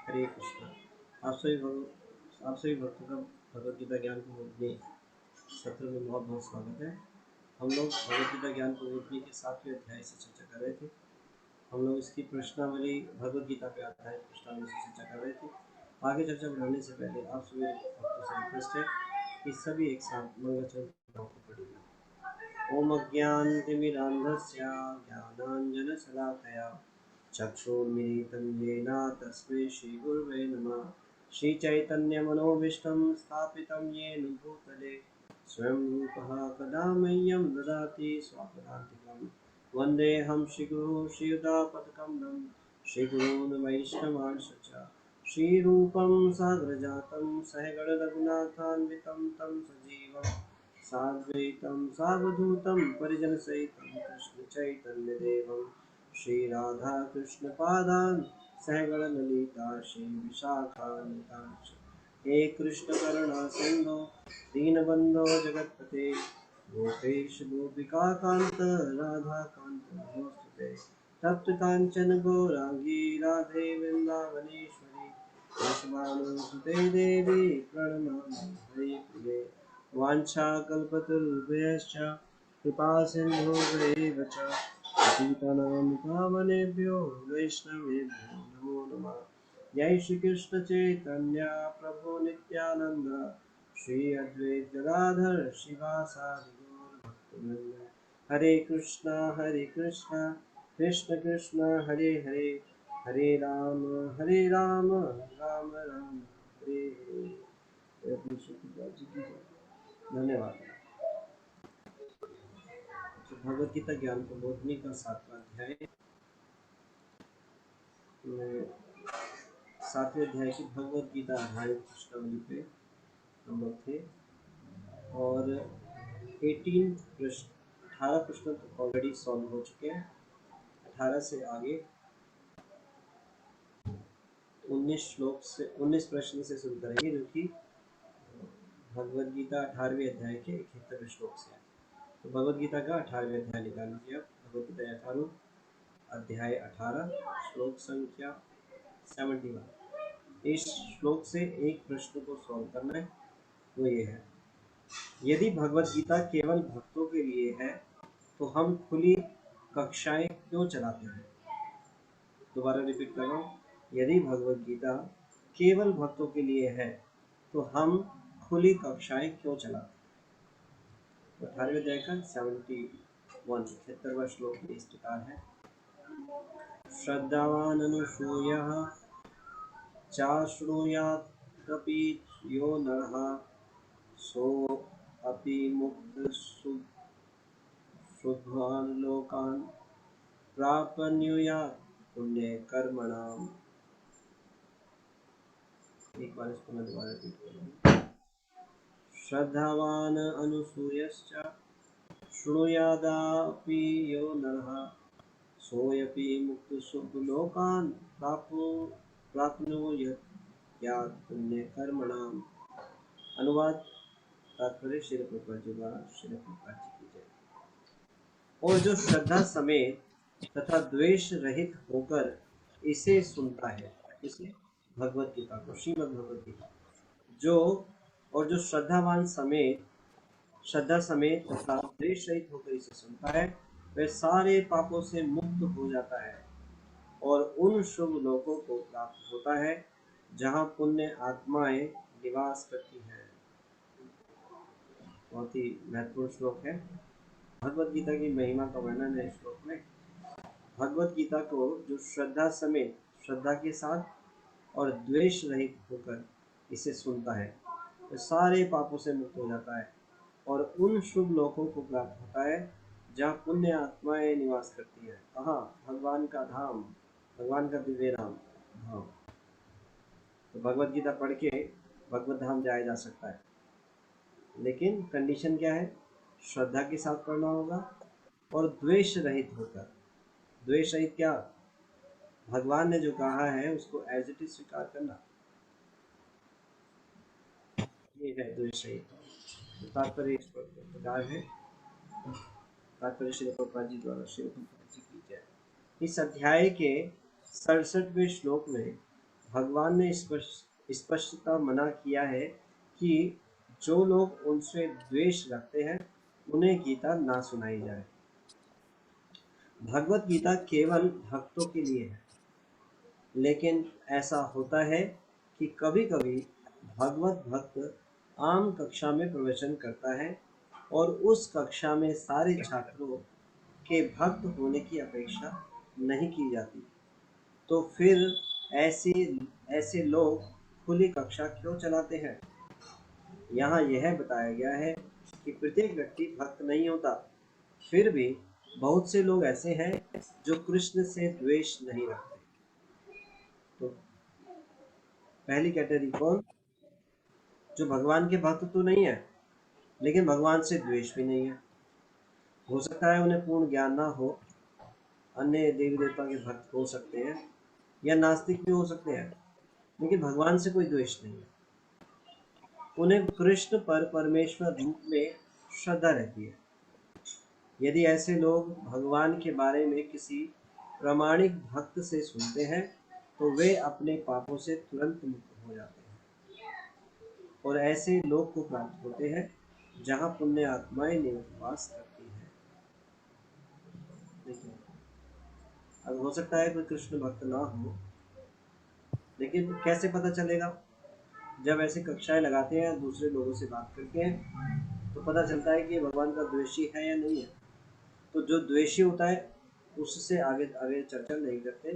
हरे कृष्णा। आप सभी भक्तों का भगवद गीता ज्ञान को बोधने सत्र में बहुत बहुत स्वागत है। हम लोग भगवद गीता ज्ञान को बोधने के 7वें अध्याय से चर्चा कर रहे थे। हम लोग इसकी प्रश्नावली भगवद गीता पे आधारित प्रश्नावली से चर्चा कर रहे थे। आगे चर्चा बढ़ाने से पहले आप सभी भक्तों से रिक्वेस्ट है कि सभी एक साथ मंगलाचरण को पढ़िए। ओम अज्ञानतिमिरान्धस्य ज्ञानाञ्जनशलाकया चक्षुर्मिलितं येन तस्मै श्रीगुरुवे नमः। श्रीचैतन्यमनोभीष्टं स्थापितं येन भूतले स्वयं रूपः कदा मह्यं ददाति स्वापदान्तिकं। वन्देऽहं श्रीगुरुं श्रीयुतापदकमलं श्रीगुरून् वैष्णवांश्च श्रीरूपं साग्रजातं सहगणरघुनाथान्वितं तं सजीवं साद्वैतं सावधूतं परिजनसहितं कृष्णचैतन्यदेवं श्रीराधा कृष्णपादान् सहगणललिता श्रीविशाखान्वितांश्च। हे कृष्ण करुणा सिंधु दीनबन्धो जगत्पते गोपेश गोपिकान्त राधाकान्त नमोस्तुते। तप्त कांचन गौरांगी राधे वृंदावनेश्वरी वृषभानुसुते देवी प्रणमामि हरिप्रिये। वाञ्छाकल्पतरुभ्यश्च कृपा सिन्धुभ्यैव च पतितानां पावनेभ्यो वैष्णवेभ्यो नमो नमः। जय श्री कृष्ण चैतन्य प्रभु नित्यानंद श्री अद्वैत गदाधर शिवासादि गौर भक्तवृंद। हरे कृष्णा कृष्ण कृष्ण हरे हरे, हरे राम राम राम हरे हरे। धन्यवाद। तो भगवद गीता ज्ञान को बोधने का 7वां अध्याय, 7वें अध्याय की भगवद गीता आधारित प्रश्नावली पे हम लोग थे और 18 प्रश्न तो ऑलरेडी सॉल्व हो चुके हैं। 18 से आगे 19 प्रश्न से शुरू करेंगे, जो कि भगवद गीता 18वें अध्याय के 71वें श्लोक से है। तो भगवद गीता का 18वें अध्याय निकाल लीजिए आप। भगवद गीता 18 अध्याय 18 श्लोक संख्या 71। इस श्लोक से एक प्रश्न को सॉल्व करना है, वो ये है, यदि भगवद गीता केवल भक्तों के लिए है तो हम खुली कक्षाएं क्यों चलाते हैं। दोबारा रिपीट कर रहा हूँ, यदि भगवद गीता केवल भक्तों के लिए है तो हम खुली कक्षाएं क्यों चलाते हैं। 18वें अध्याय का 71 श्लोक में इस प्रकार है, श्रद्धावान अनुसूयः चाशृणुयादपि यो नरः सोऽपि मुक्तः शुद्धान् लोकान् प्राप्नुयात् पुण्यकर्मणाम्। एक बार इसको मैं दोबारा रिपीट करूँगा। श्रद्धावान अनुसूयश्च शृणुयादपि यो नरः सोऽपि मुक्तः शुद्धलोकान् प्राप्नुयात् पुण्यकर्मणाम्। अनुवाद तात्पर्य श्रील प्रभुपाद जी द्वारा, श्रील प्रभुपाद जी की जय। और जो श्रद्धा समेत तथा द्वेष रहित होकर इसे सुनता है, इसे भगवत गीता को, श्रीमद् भगवत गीता, और जो श्रद्धा समेत तथा द्वेष रहित होकर इसे सुनता है, वह सारे पापों से मुक्त हो जाता है और उन शुभ लोकों को प्राप्त होता है जहाँ पुण्य आत्माएं निवास करती हैं। बहुत ही महत्वपूर्ण श्लोक है। भगवत गीता की महिमा का वर्णन है इस श्लोक में। भगवत गीता को जो श्रद्धा समेत, श्रद्धा के साथ और द्वेष रहित होकर इसे सुनता है, तो सारे पापों से मुक्त हो जाता है और उन शुभ लोकों को प्राप्त होता है जहाँ पुण्य आत्माएं निवास करती हैं। कहाँ? भगवान का धाम, भगवान का दिव्य धाम। तो भगवत गीता पढ़ के भगवत धाम जाया जा सकता है, लेकिन कंडीशन क्या है? श्रद्धा के साथ पढ़ना होगा और द्वेष रहित होकर। द्वेष रहित क्या? भगवान ने जो कहा है उसको एज इट इज स्वीकार करना, ये है द्वेष रहित। तो तात्पर्य इस प्रकार है, तात्पर्य श्री प्रभुपाद जी द्वारा, श्री प्रभुपाद जी की जय। इस अध्याय के 67वें श्लोक में भगवान ने स्पष्टता मना किया है कि जो लोग उनसे द्वेष रखते हैं उन्हें गीता ना सुनाई जाए। भगवत गीता केवल भक्तों के लिए है, लेकिन ऐसा होता है कि कभी-कभी भगवत भक्त आम कक्षा में प्रवचन करता है और उस कक्षा में सारे छात्रों के भक्त होने की अपेक्षा नहीं की जाती। तो फिर ऐसे ऐसे लोग खुली कक्षा क्यों चलाते हैं? यहाँ यह बताया गया है कि प्रत्येक व्यक्ति भक्त नहीं होता। फिर भी बहुत से लोग ऐसे हैं जो कृष्ण से द्वेष नहीं रखते। तो पहली कैटेगरी कौन? जो भगवान के भक्त तो नहीं है, लेकिन भगवान से द्वेष भी नहीं है। हो सकता है उन्हें पूर्ण ज्ञान ना हो, अन्य देवी देवता के भक्त हो सकते हैं या नास्तिक भी हो सकते हैं, लेकिन भगवान से कोई द्वेष नहीं है। उन्हें कृष्ण पर परमेश्वर रूप में श्रद्धा रहती है। यदि ऐसे लोग भगवान के बारे में किसी प्रामाणिक भक्त से सुनते हैं तो वे अपने पापों से तुरंत मुक्त हो जाते हैं और ऐसे लोग को प्राप्त होते हैं जहाँ पुण्य आत्माएं निवास करती हैं। देखिए, अब हो सकता है कोई कृष्ण भक्त ना हो, लेकिन कैसे पता चलेगा? जब ऐसी कक्षाएं लगाते हैं दूसरे लोगों से बात करके, तो पता चलता है कि भगवान का द्वेषी है या नहीं है। तो जो द्वेषी होता है उससे आगे आगे चर्चा नहीं करते,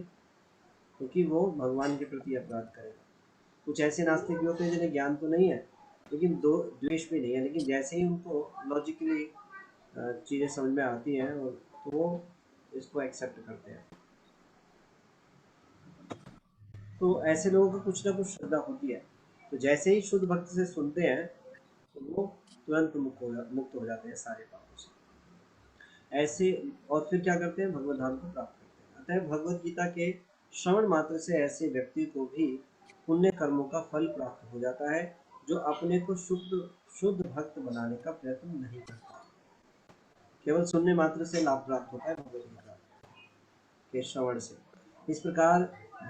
क्योंकि वो भगवान के प्रति अपराध करेगा। कुछ ऐसे नास्तिक भी होते हैं जिन्हें ज्ञान तो नहीं है, लेकिन दो द्वेष भी नहीं है, लेकिन जैसे ही उनको लॉजिकली चीज़ें समझ में आती हैं और तो वो इसको एक्सेप्ट करते हैं। तो ऐसे लोगों को कुछ ना कुछ श्रद्धा होती है, तो जैसे ही शुद्ध भक्त से सुनते हैं तो वो तुरंत मुक्त हो जाते हैं सारे पापों से। ऐसे और फिर क्या करते हैं? भगवत धाम को प्राप्त करते हैं। अतः भगवत गीता के श्रवण मात्र से ऐसे व्यक्ति को भी पुण्य कर्मों का फल प्राप्त हो जाता है, जो अपने को शुद्ध शुद्ध भक्त बनाने का प्रयत्न नहीं करता। केवल सुनने मात्र से लाभ प्राप्त होता है भगवत गीता के श्रवण से। इस प्रकार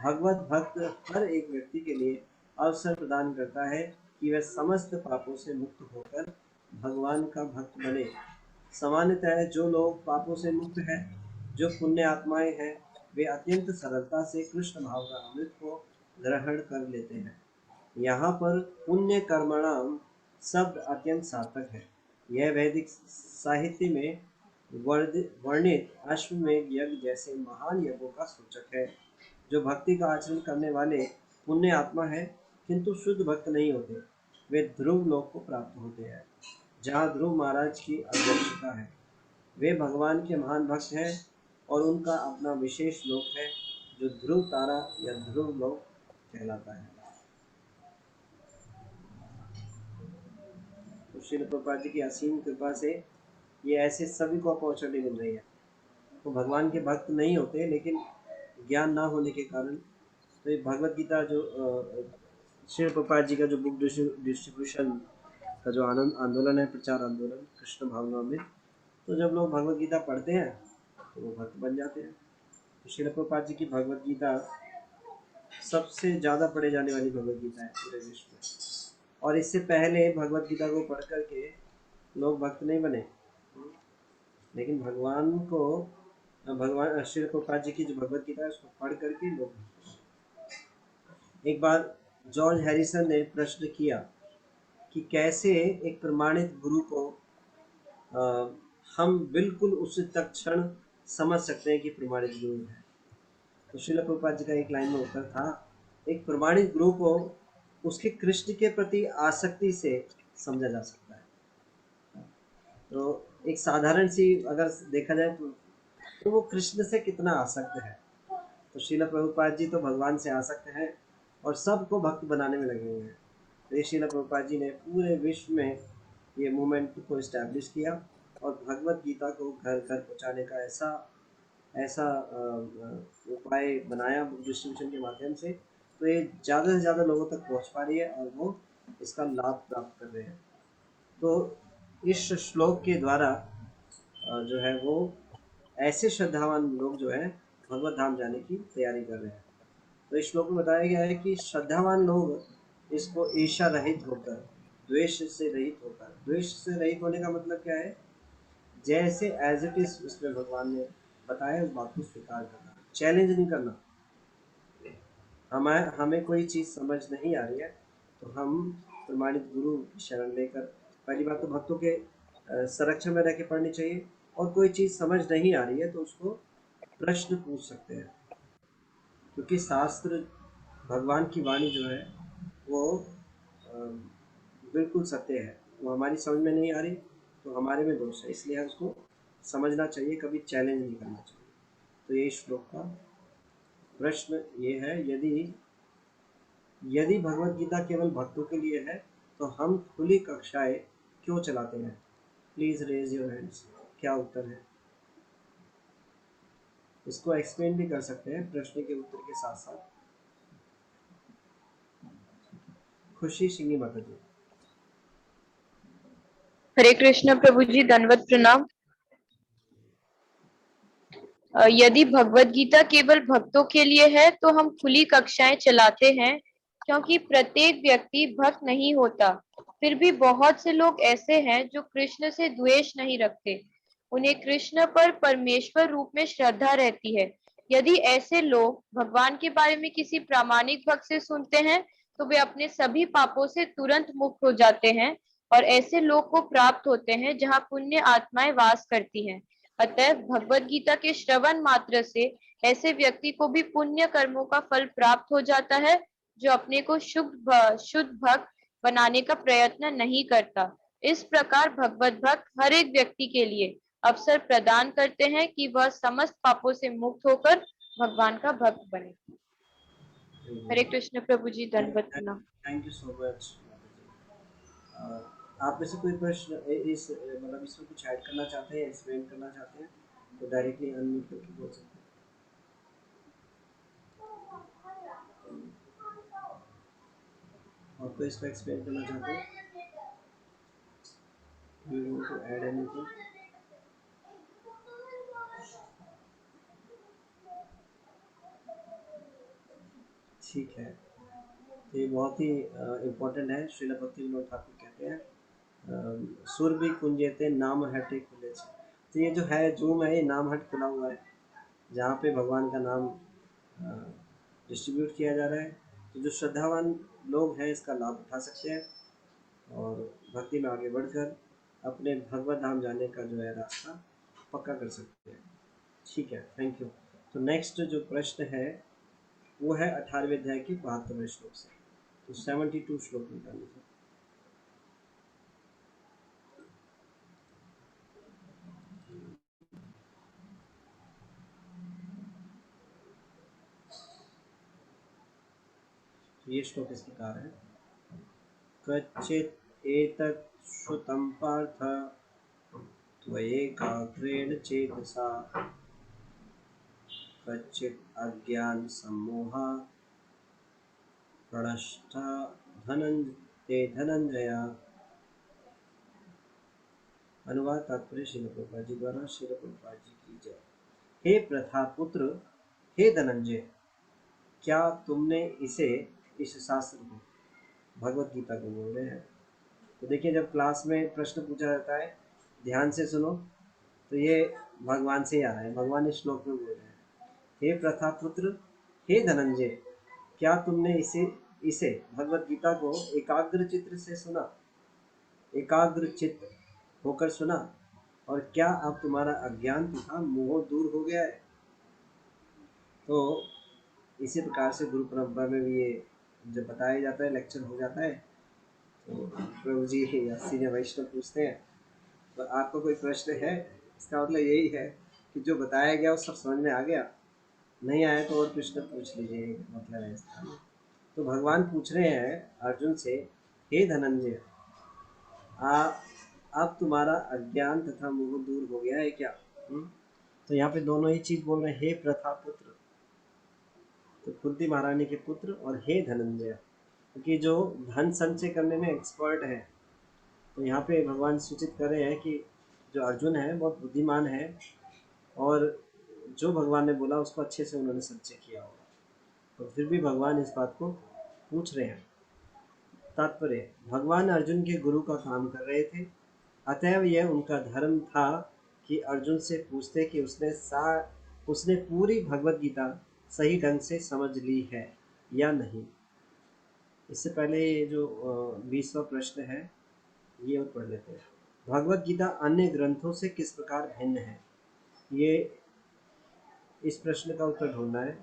भगवत भक्त हर एक व्यक्ति के लिए अवसर प्रदान करता है कि वह समस्त पापों से मुक्त होकर भगवान का भक्त बने। सामान्यतः जो लोग पापों से मुक्त हैं, जो पुण्य आत्माएं हैं, वे अत्यंत सरलता से कृष्ण भाव का अमृत को ग्रहण कर लेते हैं। यहाँ पर पुण्य कर्मणाम शब्द अत्यंत सार्थक है। यह वैदिक साहित्य में वर्णित अश्वमेध यज्ञ जैसे महान यज्ञों का सूचक है। जो भक्ति का आचरण करने वाले पुण्य आत्मा है किंतु शुद्ध भक्त नहीं होते, वे ध्रुव लोक को प्राप्त होते हैं, जहाँ ध्रुव महाराज की अध्यक्षता है। वे भगवान के महान भक्त हैं और उनका अपना विशेष लोक है जो ध्रुव तारा या ध्रुव लोक कहलाता है। तो श्रील प्रभुपाद जी की असीम कृपा से ये ऐसे सभी को अपॉर्चुनिटी मिल रही है। तो भगवान के भक्त नहीं होते, लेकिन ज्ञान ना होने के कारण तो ये भगवत गीता जो श्रील प्रभुपाद जी का जो बुक डिस्ट्रीब्यूशन का जो आनंद आंदोलन है, प्रचार आंदोलन कृष्ण भावना में, तो जब लोग भगवत गीता पढ़ते हैं तो वो भक्त बन जाते हैं। तो श्रील प्रभुपाद जी की भगवत गीता सबसे ज़्यादा पढ़े जाने वाली भगवत गीता है पूरे विश्व में, और इससे पहले भगवत गीता को पढ़ करके लोग भक्त नहीं बने, लेकिन भगवान श्री प्रभुपाद जी की जो भगवत गीता है उसको पढ़ करके लोग। एक बार जॉर्ज हैरिसन ने प्रश्न किया कि कैसे एक प्रमाणित गुरु को हम बिल्कुल उसी तत्क्षण समझ सकते हैं कि प्रमाणित गुरु है। तो श्रील प्रभुपाद जी का एक लाइन में उत्तर था, एक प्रमाणित गुरु को उसके कृष्ण के प्रति आसक्ति से समझा जा सकता है। तो एक साधारण सी अगर देखा जाए तो वो कृष्ण से कितना आसक्त है। तो श्रील प्रभुपाद जी तो भगवान से आसक्त हैं और सबको भक्त बनाने में लगे हुए हैं। तो श्रील प्रभुपाद जी ने पूरे विश्व में ये मूवमेंट को इस्टेब्लिश किया और भगवत गीता को घर घर पहुँचाने का ऐसा ऐसा उपाय बनाया बुक डिस्ट्रीब्यूशन के माध्यम से, तो ये ज़्यादा से ज़्यादा लोगों तक पहुँच पा रही है और वो इसका लाभ प्राप्त कर रहे हैं। तो इस श्लोक के द्वारा जो है वो ऐसे श्रद्धावान लोग जो है भगवत धाम जाने की तैयारी कर रहे हैं। तो इस श्लोक में बताया गया है कि श्रद्धावान लोग इसको ईर्ष्या रहित होकर, द्वेष से रहित होकर, द्वेष से रहित होने का मतलब क्या है, जैसे एज इट इज उसमें भगवान ने बताया उस बात को स्वीकार करना, चैलेंज नहीं करना। हमें कोई चीज़ समझ नहीं आ रही है तो हम प्रमाणित गुरु शरण लेकर, पहली बात तो भक्तों के संरक्षण में रह के पढ़नी चाहिए, और कोई चीज़ समझ नहीं आ रही है तो उसको प्रश्न पूछ सकते हैं, क्योंकि शास्त्र, भगवान की वाणी जो है वो बिल्कुल सत्य है। वो हमारी समझ में नहीं आ रही तो हमारे में दोष है, इसलिए हम उसको समझना चाहिए, कभी चैलेंज नहीं करना चाहिए। तो ये श्लोक का प्रश्न ये है, यदि भगवत गीता केवल भक्तों के लिए है तो हम खुली कक्षाएं क्यों चलाते हैं? Please raise your hands. क्या उत्तर है? इसको एक्सप्लेन भी कर सकते हैं प्रश्न के उत्तर के साथ साथ। खुशी सिंगी माता जी। हरे कृष्ण प्रभु जी, दंडवत प्रणाम। यदि भगवत गीता केवल भक्तों के लिए है तो हम खुली कक्षाएं चलाते हैं, क्योंकि प्रत्येक व्यक्ति भक्त नहीं होता। फिर भी बहुत से लोग ऐसे हैं जो कृष्ण से द्वेष नहीं रखते, उन्हें कृष्ण पर परमेश्वर रूप में श्रद्धा रहती है। यदि ऐसे लोग भगवान के बारे में किसी प्रामाणिक भक्त से सुनते हैं तो वे अपने सभी पापों से तुरंत मुक्त हो जाते हैं और ऐसे लोग को प्राप्त होते हैं जहाँ पुण्य आत्माएं वास करती हैं। अतः भगवत गीता के श्रवण मात्र से ऐसे व्यक्ति को भी पुण्य कर्मों का फल प्राप्त हो जाता है, जो अपने को शुद्ध भक्त बनाने का प्रयत्न नहीं करता। इस प्रकार भगवत भक्त हर एक व्यक्ति के लिए अवसर प्रदान करते हैं कि वह समस्त पापों से मुक्त होकर भगवान का भक्त बने। हरे कृष्ण प्रभु जी, दंडवत प्रणाम। Thank you so much. आप में से कोई प्रश्न इस मतलब इसमें कुछ ऐड करना चाहते हैं, एक्सप्लेन करना चाहते हैं तो डायरेक्टली अनम्यूट करके बोल सकते हैं। और कोई इसको एक्सप्लेन करना चाहते हैं? Do you want to add anything? ठीक है, तो ये बहुत ही इम्पोर्टेंट है। श्रील भक्ति विनोद ठाकुर कहते हैं सुर भी कुंजेते नाम हटे खुले से। तो ये जो है जूम है, ये नाम हट खुला हुआ है, जहाँ पे भगवान का नाम डिस्ट्रीब्यूट किया जा रहा है। तो जो श्रद्धावान लोग हैं इसका लाभ उठा सकते हैं और भक्ति में आगे बढ़कर अपने भगवत धाम जाने का जो है रास्ता पक्का कर सकते हैं। ठीक है, थैंक यू। तो नेक्स्ट जो प्रश्न है वो है 18वें अध्याय के 72वें श्लोक से। तो 72 श्लोक निकाल लीजिए। ये श्लोक इस प्रकार है, कच्चित् एतत् श्रुतं पार्थ त्वयैकाग्रेण चेतसा कच्चित् अज्ञान सम्मोहा प्रणष्टा धनंजया। अनुवाद तात्पर्य श्रील प्रभुपाद जी द्वारा। श्रील प्रभुपाद जी की जय। हे प्रथा पुत्र, हे धनंजय, क्या तुमने इसे, इस शास्त्र को, भगवत गीता को बोल रहे हैं। तो देखिए, जब क्लास में प्रश्न पूछा जाता है ध्यान से सुनो, तो ये भगवान से ही आ रहा है, भगवान इस श्लोक में बोल रहे हैं, हे प्रथा पुत्र, हे धनंजय, क्या तुमने इसे भगवत गीता को एकाग्र चित्त से सुना, एकाग्र चित्त होकर सुना, और क्या अब तुम्हारा अज्ञान तथा मोह दूर हो गया है। तो इसी प्रकार से गुरु परंपरा में भी ये जब बताया जाता है, लेक्चर हो जाता है, तो प्रभु जी या सीनियर वैष्णव पूछते हैं तो आपको कोई प्रश्न है, इसका मतलब यही है कि जो बताया गया वो सब समझ में आ गया, नहीं आया तो और प्रश्न पूछ लीजिए, मतलब है इसका। तो भगवान पूछ रहे हैं अर्जुन से, हे धनंजय, अब तुम्हारा अज्ञान तथा मोह दूर हो गया है क्या? तो यहाँ पे दोनों ही चीज बोल रहे हैं, हे प्रथा पुत्र, तो कुंती महारानी के पुत्र, और हे धनंजय, क्योंकि जो धन संचय करने में एक्सपर्ट है। तो यहाँ पे भगवान सूचित कर रहे हैं कि जो अर्जुन है बहुत बुद्धिमान है, और जो भगवान ने बोला उसको अच्छे से उन्होंने संचय किया होगा। तो फिर भी भगवान इस बात को पूछ रहे हैं। तात्पर्य, भगवान अर्जुन के गुरु का काम कर रहे थे, अतएव यह उनका धर्म था कि अर्जुन से पूछते कि उसने पूरी भगवत गीता सही ढंग से समझ ली है या नहीं। इससे पहले ये जो 20वां प्रश्न है ये और पढ़ लेते हैं। भगवत गीता अन्य ग्रंथों से किस प्रकार भिन्न है? ये इस प्रश्न का उत्तर ढूंढना है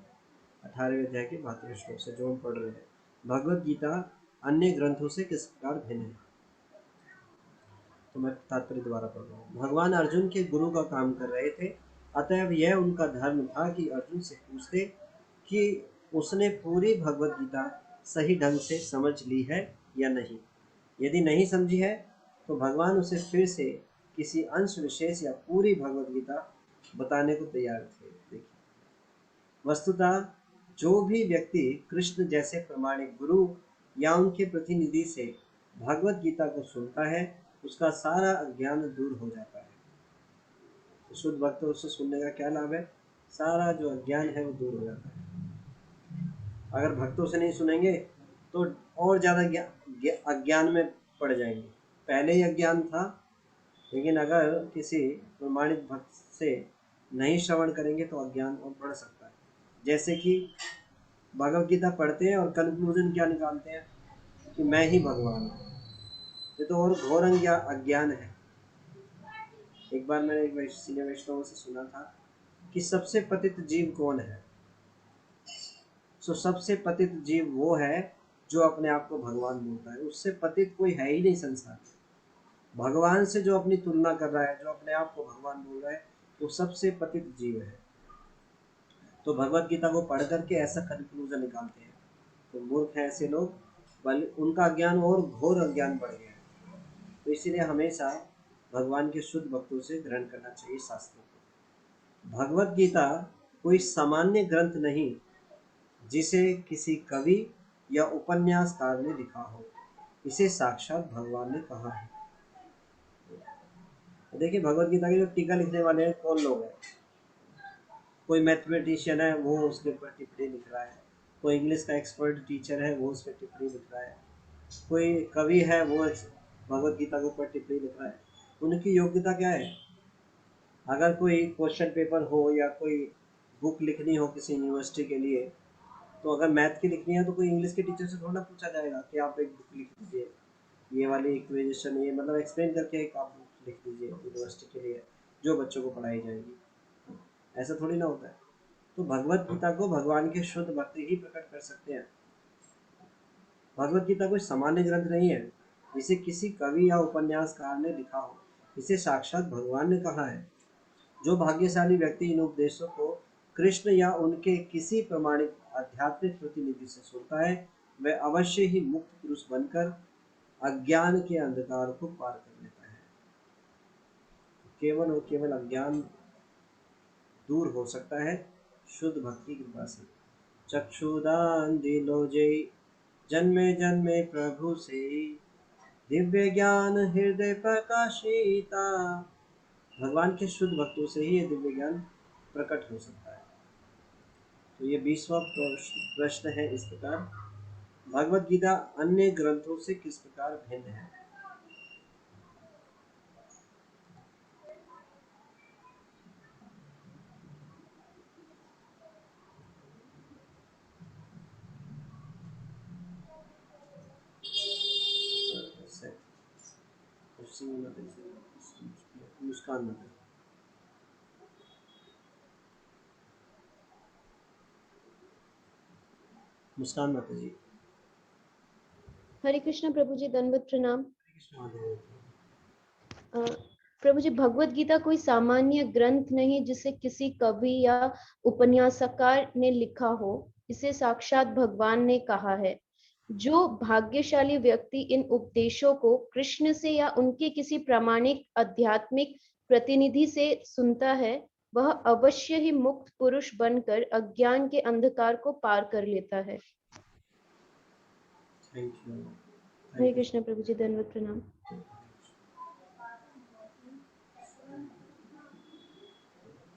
18वें अध्याय के 32वें श्लोक से जो हम पढ़ रहे हैं। भगवत गीता अन्य ग्रंथों से किस प्रकार भिन्न है? तो मैं तात्पर्य दोबारा पढ़ रहा हूँ। भगवान अर्जुन के गुरु का काम कर रहे थे, अतएव यह उनका धर्म था कि अर्जुन से पूछते कि उसने पूरी भगवत गीता सही ढंग से समझ ली है या नहीं। यदि नहीं समझी है तो भगवान उसे फिर से किसी अंश विशेष या पूरी भगवत गीता बताने को तैयार थे। देखिए, वस्तुतः जो भी व्यक्ति कृष्ण जैसे प्रमाणिक गुरु या उनके प्रतिनिधि से भगवत गीता को सुनता है, उसका सारा अज्ञान दूर हो जाता है। तो शुद्ध भक्तों से सुनने का क्या लाभ है? सारा जो अज्ञान है वो दूर हो जाता है। अगर भक्तों से नहीं सुनेंगे तो और ज़्यादा अज्ञान में पड़ जाएंगे। पहले ही अज्ञान था, लेकिन अगर किसी प्रमाणित भक्त से नहीं श्रवण करेंगे तो अज्ञान और बढ़ सकता है। जैसे कि भगवत गीता पढ़ते हैं और कंक्लूजन क्या निकालते हैं कि मैं ही भगवान हूँ। ये तो और घोर अज्ञान है। एक बार मैंने एक वैष्णव से सुना था कि सबसे पतित जीव कौन है? सबसे पतित जीव वो है जो अपने आप को भगवान बोलता है। उससे पतित कोई है ही नहीं संसार में। भगवान से जो अपनी तुलना कर रहा है, जो अपने आप को भगवान बोल रहा है, वो सबसे पतित जीव है। तो भगवत गीता को पढ़ करके ऐसा कंक्लूजन निकालते हैं। तो मूर्ख हैं ऐसे लोग, बल्कि उनका अज्ञान और घोर अज्ञान बढ़ गया है। तो इसीलिए हमेशा भगवान के शुद्ध भक्तों से ग्रहण करना चाहिए शास्त्रों को। भगवत गीता कोई सामान्य ग्रंथ नहीं जिसे किसी कवि या उपन्यासकार ने लिखा हो, इसे साक्षात भगवान ने कहा है। देखिए, भगवत गीता के जो टीका लिखने वाले हैं कौन लोग हैं? कोई मैथमेटिशियन है, वो उसके ऊपर टिप्पणी लिख रहा है। कोई इंग्लिश का एक्सपर्ट टीचर है, वो उस पर टिप्पणी लिख रहा है। कोई कवि है, वो भगवत गीता के ऊपर टिप्पणी लिख रहा है। उनकी योग्यता क्या है? अगर कोई क्वेश्चन पेपर हो या कोई बुक लिखनी हो किसी यूनिवर्सिटी के लिए, तो अगर मैथ की लिखनी है तो कोई इंग्लिश के टीचर से थोड़ा पूछा जाएगा कि आप एक बुक लिख दीजिए, ये वाली इक्वेशन, ये मतलब एक्सप्लेन करके एक आप बुक लिख दीजिए यूनिवर्सिटी के लिए जो बच्चों को पढ़ाई जाएगी। ऐसा थोड़ी ना होता है। तो भगवत गीता को भगवान के शुद्ध भक्त ही प्रकट कर सकते हैं। भगवत गीता कोई सामान्य ग्रंथ नहीं है जिसे किसी कवि या उपन्यासकार ने लिखा हो, इसे साक्षात भगवान ने कहा है। जो भाग्यशाली व्यक्ति इन उपदेशों को कृष्ण या उनके किसी प्रमाणित आध्यात्मिक प्रतिनिधि से सुनता है, वह अवश्य ही मुक्त पुरुष बनकर अज्ञान के अंधकार को पार कर लेता है। केवल और केवल अज्ञान दूर हो सकता है शुद्ध भक्ति की कृपा से। चक्षुदान दिलो जय, जन्मे जन्मे प्रभु से, दिव्य ज्ञान हृदय प्रकाशिता। भगवान के शुद्ध भक्तों से ही ये दिव्य ज्ञान प्रकट हो सकता है। तो ये 20वां प्रश्न है इस प्रकार, भगवत गीता अन्य ग्रंथों से किस प्रकार भिन्न है? मुस्कान माता, मुस्कान माता जी। हरे कृष्ण प्रभु जी, दंडवत प्रणाम। कृष्ण महादेव। अ, प्रभु जी, भगवत गीता कोई सामान्य ग्रंथ नहीं जिसे किसी कवि या उपन्यासकार ने लिखा हो, इसे साक्षात भगवान ने कहा है। जो भाग्यशाली व्यक्ति इन उपदेशों को कृष्ण से या उनके किसी प्रामाणिक आध्यात्मिक प्रतिनिधि से सुनता है, वह अवश्य ही मुक्त पुरुष बनकर अज्ञान के अंधकार को पार कर लेता है। Thank you. हरे कृष्ण प्रभु जी, दंडवत प्रणाम।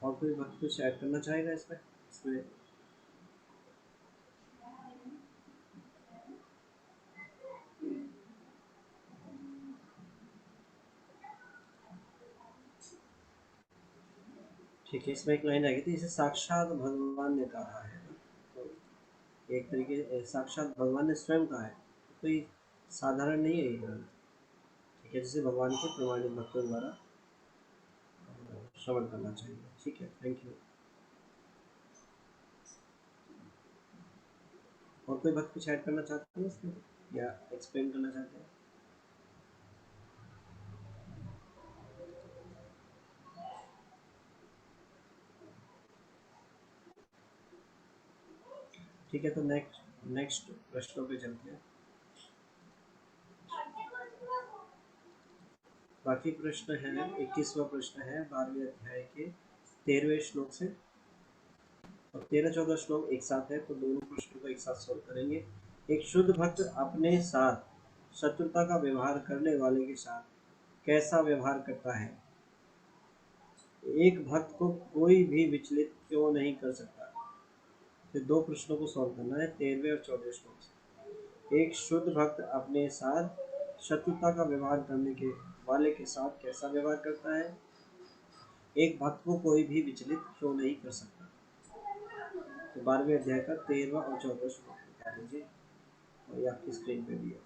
और कोई भक्त कुछ ऐड करना चाहेगा इसमें? ठीक है, इसमें एक लाइन आ गई थी, इसे साक्षात भगवान ने कहा है ना, तो एक तरीके साक्षात भगवान ने स्वयं कहा है, कोई साधारण नहीं है ये ग्रंथ। ठीक है, जिसे भगवान के प्रमाणित भक्तों द्वारा श्रवण करना चाहिए। ठीक है, थैंक यू। और कोई भक्त कुछ ऐड करना चाहते हैं इसमें या एक्सप्लेन करना चाहते हैं? ठीक है, तो नेक्स्ट प्रश्नों पे चलते हैं। बाकी प्रश्न है, 21वां प्रश्न है 12वें अध्याय के 13वें श्लोक से, और 13-14 श्लोक एक साथ है, तो दोनों प्रश्नों को एक साथ सॉल्व करेंगे। एक शुद्ध भक्त अपने साथ शत्रुता का व्यवहार करने वाले के साथ कैसा व्यवहार करता है? एक भक्त को कोई भी विचलित क्यों नहीं कर सकता? फिर दो प्रश्नों को सॉल्व करना है 13वें और 14वें श्लोक से। एक शुद्ध भक्त अपने साथ शत्रुता का व्यवहार करने के वाले के साथ कैसा व्यवहार करता है? एक भक्त को कोई भी विचलित क्यों नहीं कर सकता? तो 12वें अध्याय का 13वां और 14वां श्लोक निकाल लीजिए, और ये आपकी स्क्रीन पे भी है।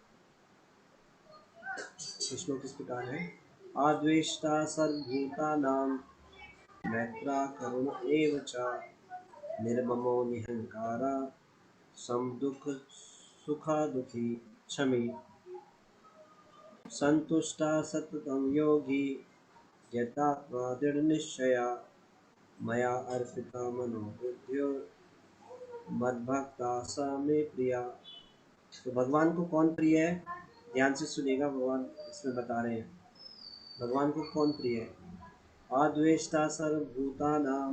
श्लोक इस प्रकार है, आद्वेष्टा सर्वभूतानां मैत्रा करुण एव च निर्ममो निहंकारा समदुःख सुखा दुखी क्षमी संतुष्टा सततं योगी यतात्मा दृढ़ निश्चया मया अर्पिता मनोबुद्ध्यो मद्भक्ता स मे प्रिया। तो भगवान को कौन प्रिय है? ध्यान से सुनिएगा, भगवान इसमें बता रहे हैं भगवान को कौन प्रिय है। अद्वेष्टा सर्वभूतानां,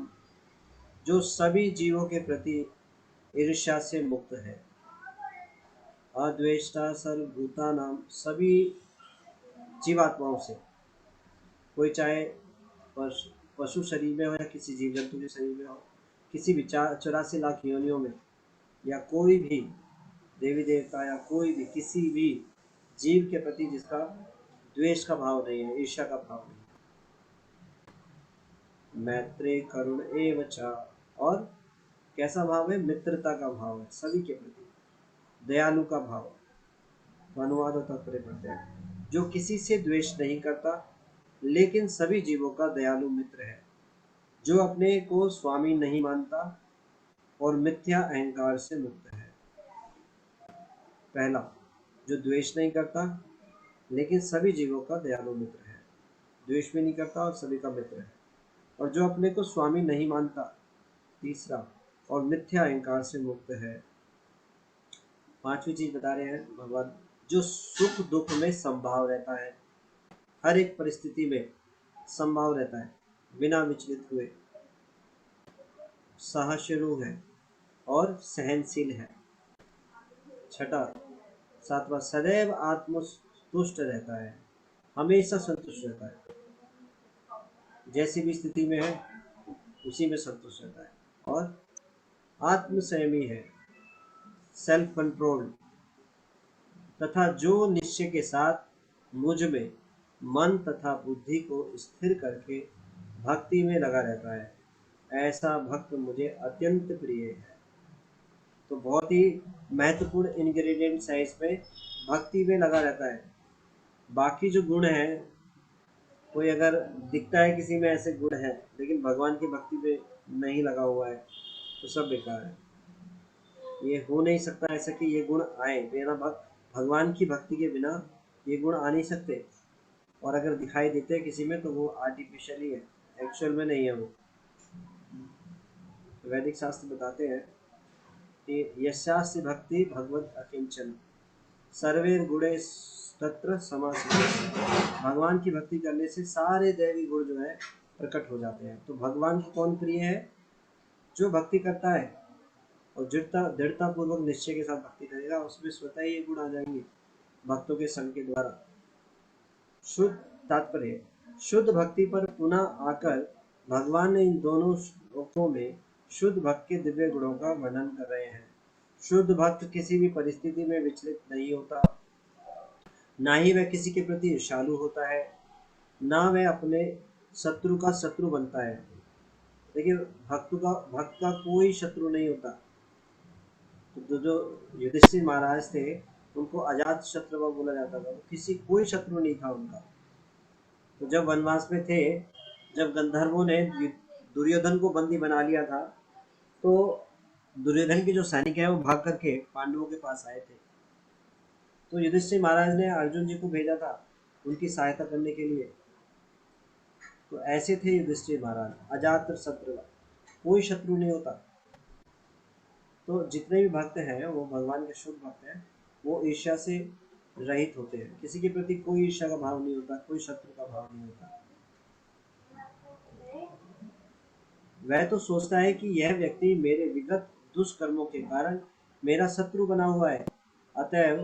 जो सभी जीवों के प्रति ईर्ष्या से मुक्त है। अद्वेष्टा सर्वभूतानां, सभी जीवात्माओं से, कोई चाहे पशु शरीर में हो या किसी जीव जंतु के शरीर में हो, किसी भी 84 लाख योनियों में, या कोई भी देवी देवता या कोई भी किसी भी जीव के प्रति जिसका द्वेष का भाव नहीं है, ईर्ष्या का भाव नहीं। मैत्रे करुण एव च, और कैसा भाव है? मित्रता का भाव है, सभी के प्रति दयालु का भाव। अनुवाद और तात्पर्य पढ़ते हैं, जो किसी से द्वेष नहीं करता लेकिन सभी जीवों का दयालु मित्र है, जो अपने को स्वामी नहीं मानता और मिथ्या अहंकार से मुक्त है। पहला, जो द्वेष नहीं करता लेकिन सभी जीवों का दयालु मित्र है, द्वेष भी नहीं करता और सभी का मित्र है, और जो अपने को स्वामी नहीं मानता। तीसरा, और मिथ्या अहंकार से मुक्त है। पांचवी चीज बता रहे हैं भगवान, जो सुख दुख में संभाव रहता है, हर एक परिस्थिति में संभाव रहता है, बिना विचलित हुए। सहिष्णु है और सहनशील है। छठा, सातवां, सदैव आत्मतुष्ट रहता है, हमेशा संतुष्ट रहता है, जैसी भी स्थिति में है उसी में संतुष्ट रहता है। और आत्मसंयमी है, सेल्फ कंट्रोल, तथा जो निश्चय के साथ मुझ में मन तथा बुद्धि को स्थिर करके भक्ति में लगा रहता है, ऐसा भक्त मुझे अत्यंत प्रिय है। तो बहुत ही महत्वपूर्ण इंग्रेडिएंट्स है इसमें, भक्ति में लगा रहता है। बाकी जो गुण है, कोई अगर दिखता है किसी में ऐसे गुण है लेकिन भगवान की भक्ति में नहीं लगा हुआ है, तो सब बेकार है। ये हो नहीं सकता ऐसा कि ये गुण आए, बिना भगवान की भक्ति के बिना ये गुण आ नहीं सकते। और अगर दिखाई देते हैं किसी में तो वो आर्टिफिशियली है, एक्चुअल में नहीं है वो। वैदिक शास्त्र बताते हैं कि यस्यास्य भक्ति भगवत अकिंचन सर्वेर गुणे तत्र समासित। भगवान की भक्ति करने से सारे दैवी गुण जो है प्रकट हो जाते हैं। तो भगवान को कौन प्रिय है? जो भक्ति करता है और दृढ़ता पूर्वक निश्चय के साथ भक्ति करेगा, उसमें स्वतः ही ये गुण आ जाएंगे भक्तों के संग के द्वारा। शुद्ध तात्पर्य, शुद्ध भक्ति पर पुनः आकर भगवान ने इन दोनों श्लोकों में शुद्ध भक्त के दिव्य गुणों का वर्णन कर रहे हैं। शुद्ध भक्त किसी भी परिस्थिति में विचलित नहीं होता, ना ही वह किसी के प्रति ईर्ष्यालु होता है, ना वह अपने शत्रु का शत्रु बनता है। देखिए, भक्त का कोई शत्रु नहीं होता। तो जो युधिष्ठिर महाराज थे, उनको अजात शत्रु बोला जाता था। किसी कोई शत्रु नहीं था उनका। तो जब वनवास में थे, जब गंधर्वों ने दुर्योधन को बंदी बना लिया था, तो दुर्योधन के जो सैनिक हैं वो भाग करके पांडवों के पास आए थे। तो युधिष्ठिर महाराज ने अर्जुन जी को भेजा था उनकी सहायता करने के लिए। तो ऐसे थे युधिष्ठिर महाराज, अजात शत्रु, कोई शत्रु नहीं होता। तो जितने भी भक्त हैं वो भगवान के शुद्ध भक्त हैं, वो ईर्ष्या से रहित होते हैं। किसी के प्रति कोई ईर्ष्या का भाव नहीं होता, कोई शत्रु का भाव नहीं होता। वह तो सोचता है कि यह व्यक्ति मेरे विगत दुष्कर्मों के कारण मेरा शत्रु बना हुआ है, अतएव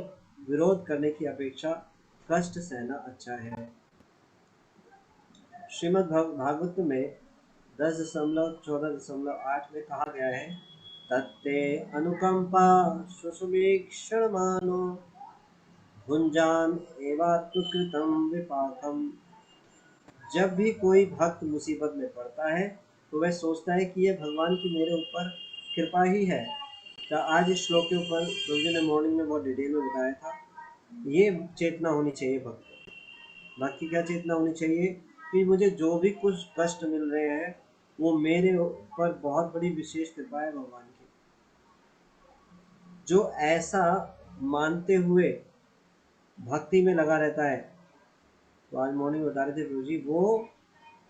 विरोध करने की अपेक्षा कष्ट सहना अच्छा है। श्रीमद् भागवत में 10.14.8 में कहा गया है, तत्ते अनुकंपा सुसुमीक्षण मानो भुंजान एवात्मकृतं विपाकम। जब भी कोई भक्त मुसीबत में पड़ता है तो वह सोचता है कि यह भगवान की मेरे ऊपर कृपा ही है। तो आज इस श्लोक के ऊपर प्रभु जी ने मॉर्निंग में बहुत डिटेल में बताया था। ये चेतना होनी चाहिए भक्त की। क्या चेतना होनी चाहिए? कि मुझे जो भी कुछ कष्ट मिल रहे हैं वो मेरे ऊपर बहुत बड़ी विशेष कृपा है भगवान की। जो ऐसा मानते हुए भक्ति में लगा रहता है, तो आज मॉर्निंग बता रहे थे प्रभु जी, वो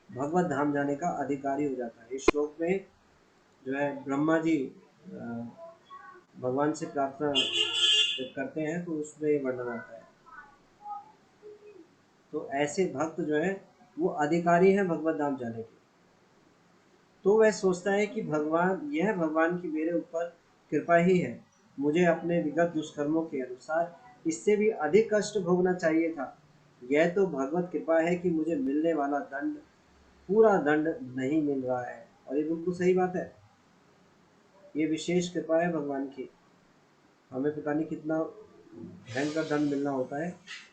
भगवत धाम जाने का अधिकारी हो जाता है। इस श्लोक में जो है ब्रह्मा जी भगवान से प्रार्थना जब करते हैं तो उसमें वर्णन आता है। तो ऐसे भक्त जो है वो अधिकारी है भगवत धाम जाने के। तो वह सोचता है कि यह भगवान की मेरे ऊपर कृपा ही है। मुझे अपने विगत दुष्कर्मों के अनुसार इससे भी अधिक कष्ट भोगना चाहिए था। यह तो भगवत कृपा है कि मुझे मिलने वाला दंड, पूरा दंड नहीं मिल रहा है। और ये बिल्कुल सही बात है। ये विशेष कृपा है भगवान की। हमें पता नहीं कितना भयंकर दंड मिलना होता है,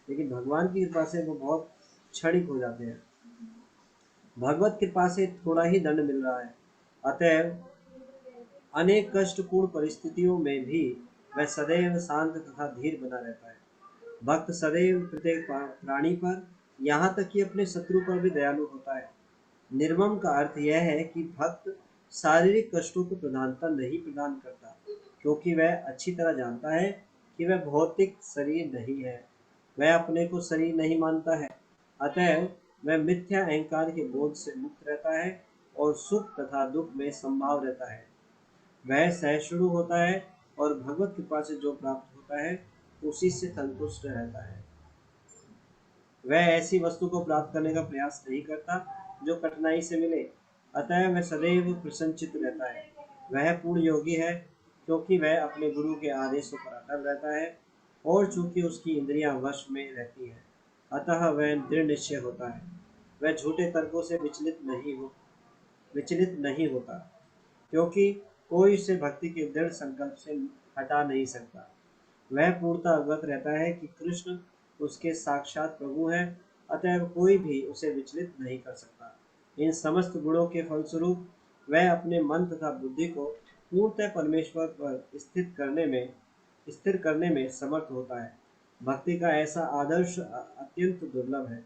लेकिन भगवान की कृपा से वो बहुत क्षणिक हो जाते हैं। भगवत कृपा से थोड़ा ही दंड मिल रहा है, अतएव अनेक कष्टपूर्ण परिस्थितियों में भी वह सदैव शांत तथा धीर बना रहता है। भक्त सदैव प्रत्येक प्राणी पर, यहाँ तक कि अपने शत्रु पर भी दयालु होता है। निर्मम का अर्थ यह है कि भक्त शारीरिक कष्टों को प्रधानता नहीं प्रदान करता, क्योंकि वह अच्छी तरह जानता है कि वह भौतिक शरीर नहीं है। वह अपने को शरीर नहीं मानता है, अतएव वह मिथ्या अहंकार के बोध से मुक्त रहता है और सुख तथा दुख में संभाव रहता है। वह सहिष्णु होता है और भगवत कृपा से जो प्राप्त होता है उसी से संतुष्ट रहता है। वह ऐसी वस्तु को प्राप्त करने का प्रयास नहीं करता जो कठिनाई से मिले, अतः वह सदैव प्रसन्नचित्त रहता है। वह पूर्ण योगी है, क्योंकि वह अपने गुरु के आदेशों पर अटल रहता है और चूंकि उसकी इंद्रियां वश में रहती हैं, अतः वह दृढ़ निश्चय होता है। वह झूठे तर्कों से विचलित नहीं होता, क्योंकि कोई उसे भक्ति के दृढ़ संकल्प से हटा नहीं सकता। वह पूर्णतः अवगत रहता है कि कृष्ण उसके साक्षात प्रभु हैं, अतएव कोई भी उसे विचलित नहीं कर सकता। इन समस्त गुणों के फलस्वरूप वह अपने मन तथा बुद्धि को पूर्णतः परमेश्वर पर स्थिर करने में समर्थ होता है। भक्ति का ऐसा आदर्श अत्यंत दुर्लभ है,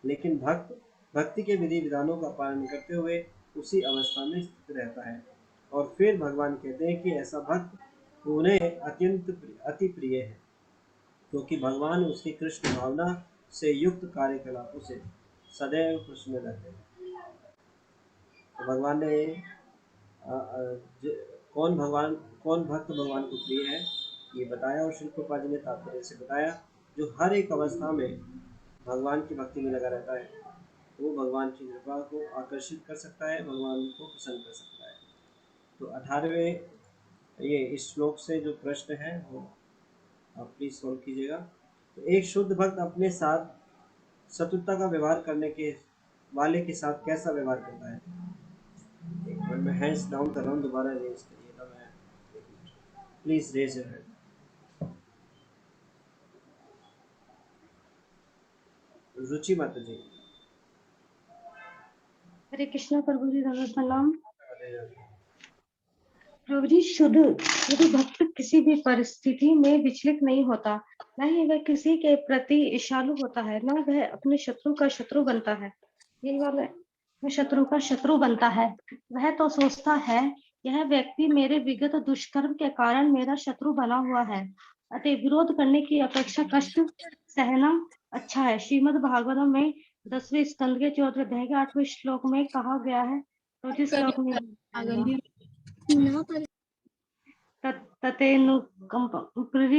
लेकिन भक्त भक्ति के विधि विधानों का पालन करते हुए उसी अवस्था में स्थित रहता है। और फिर भगवान कहते हैं कि ऐसा भक्त उन्हें अति प्रिय है, क्योंकि भगवान उसकी कृष्ण भावना से युक्त कार्यकलापों से सदैव प्रसन्न रहते हैं। तो भगवान ने कौन भक्त भगवान को प्रिय है ये बताया, और श्री कृपा जी ने तात्पर्य से बताया। जो हर एक अवस्था में भगवान की भक्ति में लगा रहता है वो भगवान की कृपा को आकर्षित कर सकता है, भगवान को प्रसन्न कर सकता है। तो 18वें ये इस श्लोक से जो प्रश्न है वो आप प्लीज सोल्व कीजिएगा। तो एक शुद्ध भक्त अपने साथ शत्रुता का व्यवहार करने के वाले के साथ कैसा व्यवहार करता है? एक बार मैं हैंड्स डाउन कर रहा हूँ, दोबारा रेज करिएगा। मैं प्लीज रेज योर हैंड। रुचि माता जी। हरे कृष्णा प्रभु जी, धन्यवाद प्रणाम। प्रभु जी, शुद्ध शुद्ध भक्त किसी भी परिस्थिति में विचलित नहीं होता, न ही वह किसी के प्रति ईर्ष्यालु होता है, न वह अपने शत्रु का शत्रु बनता है। यही वाला है, वह शत्रु का शत्रु बनता है। वह तो सोचता है, यह व्यक्ति मेरे विगत दुष्कर्म के कारण मेरा शत्रु बना हुआ है, अतः विरोध करने की अपेक्षा कष्ट सहना अच्छा है। श्रीमद् भागवतम में 10वें स्कंद के 14वें अध्याय के 8वें श्लोक में कहा गया है। तो जिस श्लोक में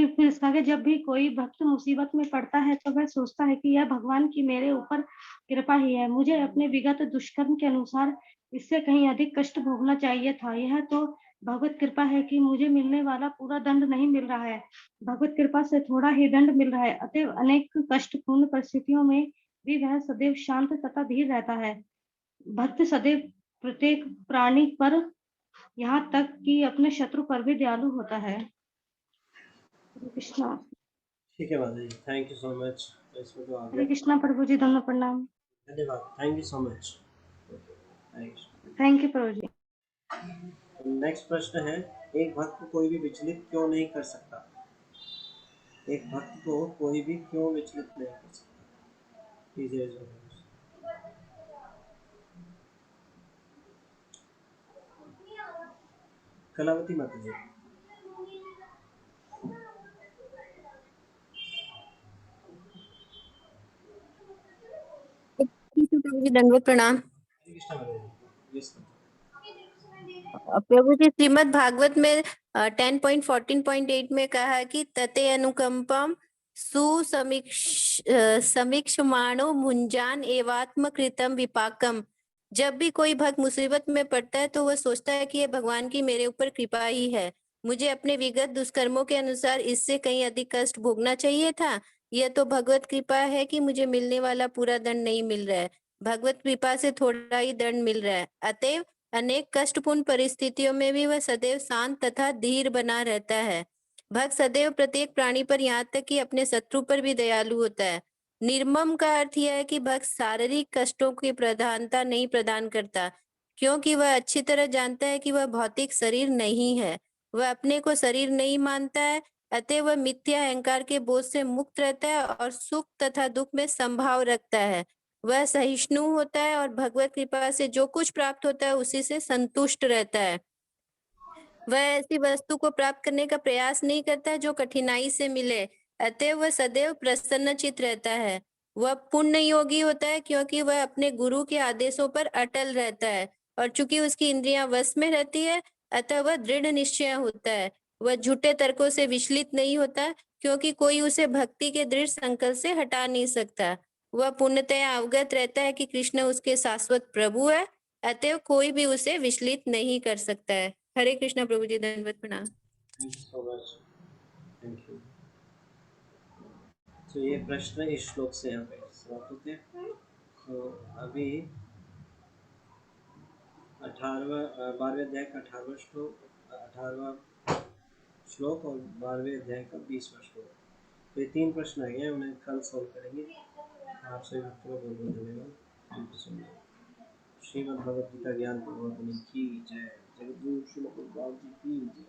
फिर इसका आगे, जब भी कोई भक्त मुसीबत में पड़ता है तो वह सोचता है कि यह भगवान की मेरे ऊपर कृपा ही है, मुझे अपने विगत दुष्कर्म के अनुसार इससे कहीं अधिक कष्ट भोगना चाहिए था। यह तो भगवत कृपा है कि मुझे मिलने वाला पूरा दंड नहीं मिल रहा है, भगवत कृपा से थोड़ा ही दंड मिल रहा है। अतएव अनेक कष्टपूर्ण परिस्थितियों में भी वह सदैव शांत तथा धीर रहता है। भक्त सदैव प्रत्येक प्राणी पर, यहाँ तक कि अपने शत्रु पर भी दयालु होता है। कृष्णा। ठीक है माता जी, थैंक यू सो मच। इसमें तो आ हरे गया। कृष्णा प्रभु जी, धन्य प्रणाम। धन्यवाद, thank you so much. Thank you Prabhu ji. Next प्रश्न है, एक भक्त को कोई भी विचलित क्यों नहीं कर सकता? एक भक्त को कोई भी क्यों विचलित नहीं कर सकता? Please raise your hands. Kalavati माता जी। दंडवत प्रणाम। कृष्णा माता जी, यस। प्रभु जी, श्रीमद् भागवत में 10.14.8 में कहा कि तते अनुकंपम समीक्षमाणो मुंजान एवात्म कृतम विपाकम। जब भी कोई भक्त मुसीबत में पड़ता है तो वह सोचता है कि यह भगवान की मेरे ऊपर कृपा ही है, मुझे अपने विगत दुष्कर्मों के अनुसार इससे कहीं अधिक कष्ट भोगना चाहिए था। यह तो भगवत कृपा है कि मुझे मिलने वाला पूरा दंड नहीं मिल रहा है, भगवत कृपा से थोड़ा ही दंड मिल रहा है। अतएव अनेक कष्टपूर्ण परिस्थितियों में भी वह सदैव शांत तथा धीर बना रहता है। भक्त सदैव प्रत्येक प्राणी पर, यहाँ तक कि अपने शत्रु पर भी दयालु होता है। निर्मम का अर्थ यह है कि भक्त शारीरिक कष्टों की प्रधानता नहीं प्रदान करता, क्योंकि वह अच्छी तरह जानता है कि वह भौतिक शरीर नहीं है, वह अपने को शरीर नहीं मानता है। अतः वह मिथ्या अहंकार के बोझ से मुक्त रहता है और सुख तथा दुख में संभाव रखता है। वह सहिष्णु होता है और भगवत कृपा से जो कुछ प्राप्त होता है उसी से संतुष्ट रहता है। वह ऐसी वस्तु को प्राप्त करने का प्रयास नहीं करता जो कठिनाई से मिले, अतः वह सदैव प्रसन्नचित्त रहता है। वह पुण्य योगी होता है क्योंकि वह अपने गुरु के आदेशों पर अटल रहता है, और चूंकि उसकी इंद्रियां वश में रहती है अतः वह दृढ़ निश्चय होता है। वह झूठे तर्कों से विचलित नहीं होता, क्योंकि कोई उसे भक्ति के दृढ़ संकल्प से हटा नहीं सकता। वह पूर्णतया अवगत रहता है कि कृष्ण उसके शाश्वत प्रभु है, अतएव कोई भी उसे विचलित नहीं कर सकता है। हरे कृष्णा प्रभु जी, धन्यवाद प्रणाम। Thank you so much, thank you. तो ये प्रश्न इस श्लोक से यहाँ पे समाप्त होते हैं। तो अभी 12वें अध्याय का 18वां श्लोक और 12वें अध्याय का 20वां श्लोक, तो ये 3 प्रश्न आ गए हैं, उन्हें कल सॉल्व करेंगे। आप सभी भक्तों को बहुत बहुत धन्यवाद। Thank you so much. Shrimad Bhagavad Gita Gyan Prabodhini की जय। जगद्गुरु श्रील प्रभुपाद जी की जय।